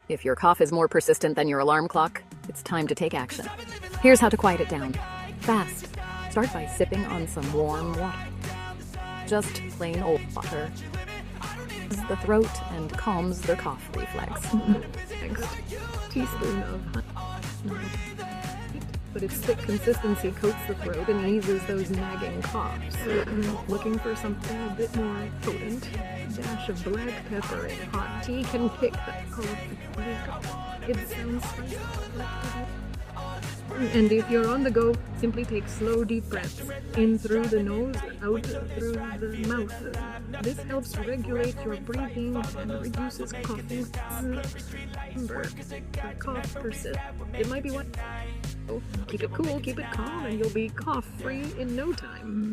If your cough is more persistent than your alarm clock, it's time to take action. Here's how to quiet it down. Fast. Start by sipping on some warm water. Just plain old water. The throat and calms the cough reflex. Next, teaspoon of honey. But its thick consistency coats the throat and eases those nagging coughs. Looking for something a bit more potent? A dash of black pepper in hot tea can kick that cough. It sounds spicy. And if you're on the go, simply take slow, deep breaths in through the nose, out through the mouth. This helps regulate your breathing and reduces coughing. Remember, the cough persists. It might be one. Keep it cool, keep it calm, and you'll be cough-free in no time.